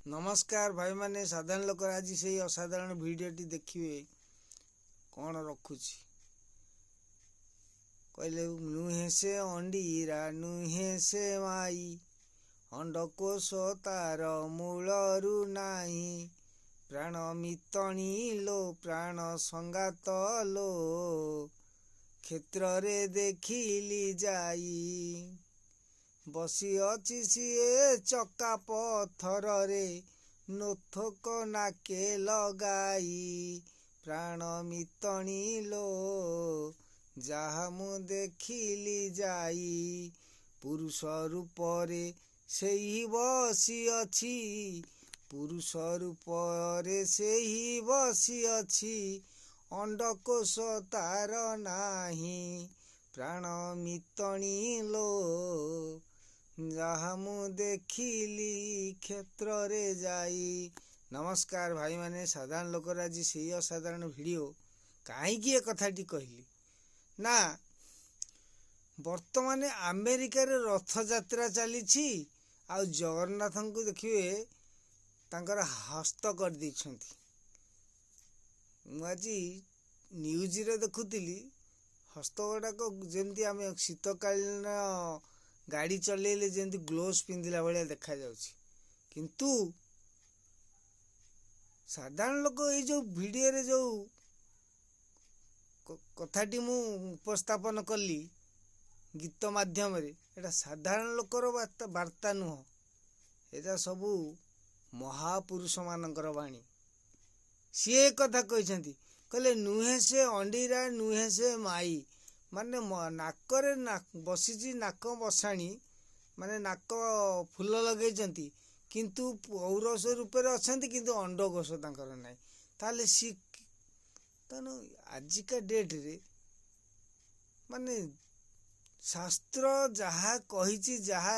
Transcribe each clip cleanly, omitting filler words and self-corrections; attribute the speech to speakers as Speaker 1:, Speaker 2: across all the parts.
Speaker 1: नमस्कार भाई माने साधारण लोक आज से असाधारण भिडटी देखिए कौन रखुची कहले नुहे से अंडीरा नुहे से माई अंडकोश तार मूलरू नाही प्राण मितणी लो प्राण संगात लो क्षेत्र रे देखिली जाई बसी अछि सिए चका पथर रे नोथक नाके लगाई प्राण मितणी लो जहा मु देखिली जाई पुरुष रूपरे सेही बसी अछि पुरुष रूपरे सेही बसी अछि अंडकोश तार नाही प्राण मितणी लो जहा मु देखिली क्षेत्र रे जाई। नमस्कार भाई माने साधारण लोक आज से असाधारण वीडियो कहीं कथाटी कहली ना वर्तमान अमेरिका रे रथ यात्रा चली आ जगन्नाथ को देखिए तांकर हस्त कर देछंती। आज न्यूज रे देखुतिली हस्त गुड़ाक जमी आम शीतकालीन गाड़ी चलेले जमी ग्लोव्स पिंधिला भाया देखा जाउछि किंतु साधारण लोक ये जो वीडियो रे जो कथाटी मु उपस्थापन कली गीत माध्यम रे एटा साधारण लोकर वार्ता नुह एटा सबू महापुरुष मानकर वाणी सी कथा कहते कहले नुहे से अंडीरा नुहे से माई माने नाकरे बसी नाक बसाणी माने नाक फूल लगे किंतु पौरस रूप से अच्छा किंतु अंडकोश तांकर नाई ताले सी तेणु आजिका डेट रे माने शास्त्र जहा कही जहा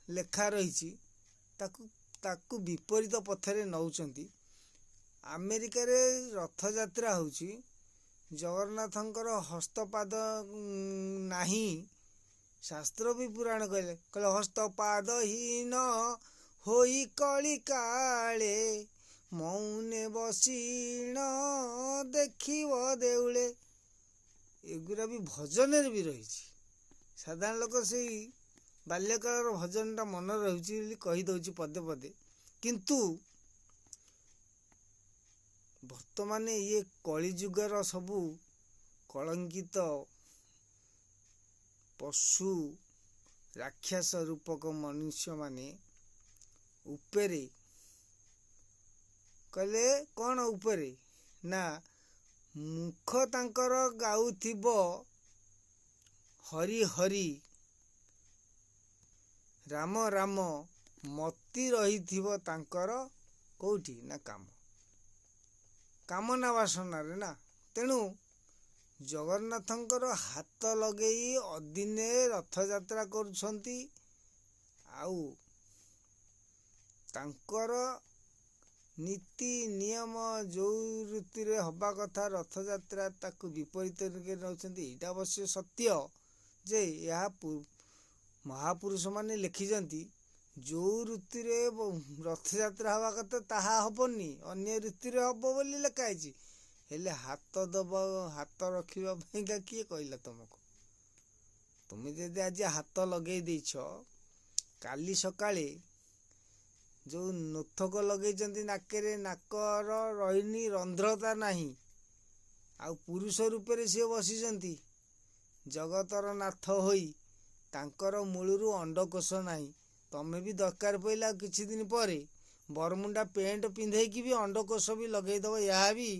Speaker 1: लेखा रही ताकू विपरीत पथरे नौचंती। अमेरिका रे रथ यात्रा होची जगन्नाथंकर हस्तपाद नाही शास्त्र भी पुराण कहले कहले हस्तपाद हीन होई कली काले मौने बसीण देखिव देउले एगुरा भी भजन भी रही। साधारण लोक से बाल्यकाल भजनटा मन रही कहीदे पदे पदे किंतु वर्तमान ये कलिजुगर सबू कलंकित पशु राक्षस रूपक मनुष्य माने उपरे कहले कौन उपरे ना मुख तांकर गाउथिबो हरि हरि राम राम मती रही तांकर कोठी ना कामना वासना रे ना तेणु जगन्नाथंकर हाथ लगे अदिने रथ यात्रा करुछंती आउ तांकर नीति नियम जो रीति रे हवा कथा रथ यात्रा ताकू विपरीत नौचंती एटा अवश्य सत्य जे यह महापुरुष माने लिखिजंती जो रीति रे रथ यात्रा हवा कथा ताहा हबनी अन्य रीति रे हब बोली लिखाई हेले हाथ दबा हाथ रखिबा पइका किए कहला तुमको तुम जदि आज हाथ लगे देछ काली सकाळे जो नोथक लगे नाकेरे नाकर रहीनी रंध्रता नहीं आ पुरुष रूप सी बसी जगतर नाथ होई तांकर मूलरू अंडकोश नहीं तमें भी दरकार पड़ा किछि दिन पर बरमुंडा पेंट पिंधेकी भी अंडकोश भी लगेदब यह भी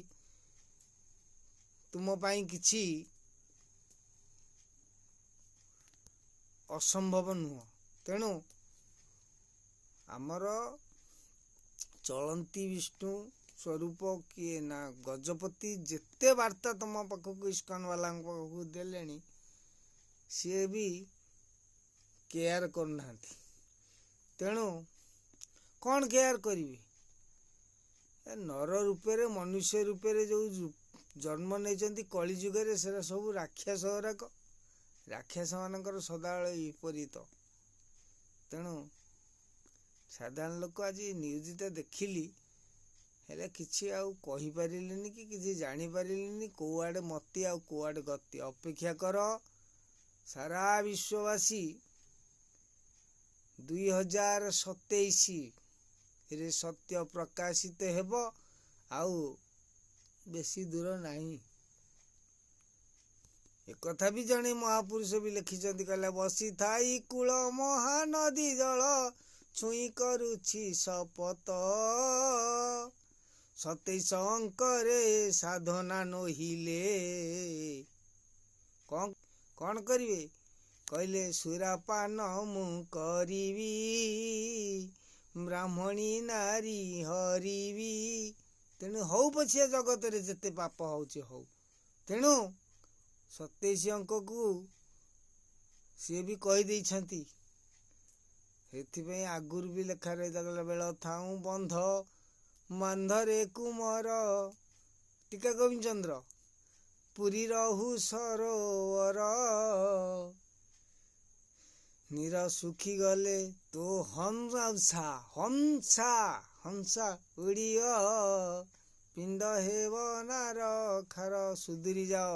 Speaker 1: तुम पाई किछि असंभव नुह। तेणु आमर चलंती विष्णु स्वरूप किए ना गजपति जेते वार्ता तुम पाखक इस्कन वाला पाखक देले सी भी केयर करना तेणु कौन केयर करिवे नर रूपे मनुष्य रूपे जो जन्म नहीं कलिजुगे से सब राक्षस गुराक राक्षस मानकर सदाबले विपरीत तेणु ସାଧାରଣ ଲୋକ ଆଜି ନ୍ୟୁଜ୍ଟା ଦେଖିଲି, ହେଲେ କିଛି ଆଉ କହିପାରିଲିନି କି କିଛି ଜାଣିପାରିଲିନି। କୋଉଆଡ଼େ ମତି ଆଉ କୋଉଆଡ଼େ ଗତି। ଅପେକ୍ଷା କର, ସାରା ବିଶ୍ୱବାସୀ 2027ରେ ସତ୍ୟ ପ୍ରକାଶିତ ହେବ। ଆଉ ବେଶୀ ଦୂର ନାହିଁ। ଏକଥା ବି ଜଣେ ମହାପୁରୁଷ ବି ଲେଖିଛନ୍ତି, କହିଲେ ବସିଥାଇ କୂଳ ମହାନଦୀ ଜଳ ଛୁଇଁ କରୁଛି ଶପଥ, 27 ଅଙ୍କରେ ସାଧନା ନୋହିଲେ କଣ କରିବେ? କହିଲେ ସୁରାପାନ ମୁଁ କରିବି, ବ୍ରାହ୍ମଣୀ ନାରୀ ହରିବି। ତେଣୁ ହଉ ପଛିଆ ଜଗତରେ ଯେତେ ପାପ ହଉଛି ହଉ, ତେଣୁ 27 ଅଙ୍କକୁ ସିଏ ବି କହିଦେଇଛନ୍ତି। ସେଥିପାଇଁ ଆଗରୁ ବି ଲେଖା ରହିଥିଲା, ବେଳ ଥାଉଁ ବନ୍ଧ ବନ୍ଧରେ କୁମର ଟୀକା ଗୋବିନ୍ଦ ଚନ୍ଦ୍ର, ପୁରୀ ରହୁ ସରୋବର, ନୀର ଶୁଖିଗଲେ ତୋ ହଂସା ଉଡ଼ିବ, ପିଣ୍ଡ ହେବ ନାର ଖାର। ସୁଧୁରି ଯାଅ।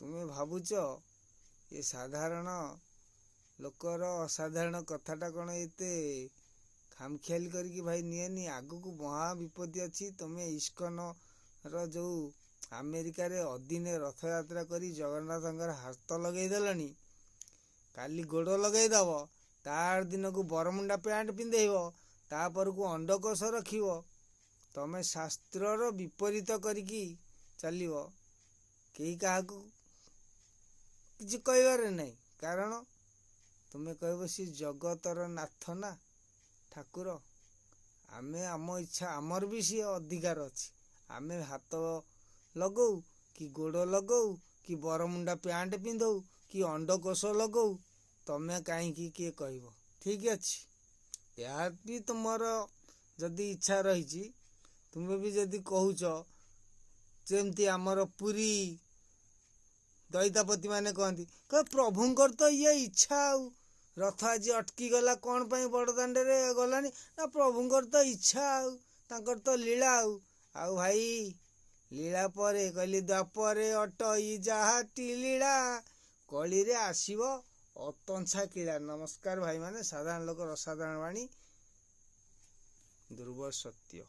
Speaker 1: ତୁମେ ଭାବୁଛ ଏ ସାଧାରଣ ଲୋକର ଅସାଧାରଣ କଥାଟା କଣ ଏତେ ଖାମଖିଆଲି କରିକି ଭାଇ ନିଏନି। ଆଗକୁ ମହା ବିପତ୍ତି ଅଛି। ତମେ ଇସ୍କନର ଯୋଉ ଆମେରିକାରେ ଅଦିନେ ରଥଯାତ୍ରା କରି ଜଗନ୍ନାଥଙ୍କର ହାତ ଲଗେଇଦେଲଣି, କାଲି ଗୋଡ଼ ଲଗେଇଦବ, ତାର ଦିନକୁ ବରମୁଣ୍ଡା ପ୍ୟାଣ୍ଟ ପିନ୍ଧେଇବ, ତାପରକୁ ଅଣ୍ଡକୋଷ ରଖିବ। ତମେ ଶାସ୍ତ୍ରର ବିପରୀତ କରିକି ଚାଲିବ। କେହି କାହାକୁ କିଛି କହିବାର ନାହିଁ, କାରଣ ତୁମେ କହିବ ସେ ଜଗତର ନାଥ ନା ଠାକୁର। ଆମେ ଆମ ଇଚ୍ଛା, ଆମର ବି ସିଏ ଅଧିକାର ଅଛି। ଆମେ ହାତ ଲଗଉ କି ଗୋଡ଼ ଲଗଉ କି ବରମୁଣ୍ଡା ପ୍ୟାଣ୍ଟ ପିନ୍ଧଉ କି ଅଣ୍ଡକୋଷ ଲଗଉ, ତମେ କାହିଁକି କିଏ କହିବ? ଠିକ୍ ଅଛି, ଏହା ବି ତୁମର ଯଦି ଇଚ୍ଛା ରହିଛି, ତୁମେ ବି ଯଦି କହୁଛ, ଯେମିତି ଆମର ପୁରୀ ଦଇତାପତି ମାନେ କହନ୍ତି, ପ୍ରଭୁଙ୍କର ତ ଇଏ ଇଚ୍ଛା, ଆଉ ରଥ ଆଜି ଅଟକି ଗଲା କଣ ପାଇଁ ବଡ଼ଦାଣ୍ଡରେ ଗଲାନି? ନା ପ୍ରଭୁଙ୍କର ତ ଇଚ୍ଛା, ଆଉ ତାଙ୍କର ତ ଲୀଳା। ଆଉ ଭାଇ ଲୀଳା ପରେ କହିଲି, ଦ୍ୱାପରେ ଅଟଇ ଯାହାଟି ଲୀଳା, କଳିରେ ଆସିବ ଅତଂଛା କିଳା। ନମସ୍କାର ଭାଇମାନେ। ସାଧାରଣ ଲୋକର ଅସାଧାରଣ ବାଣୀ, ଧ୍ରୁବ ସତ୍ୟ।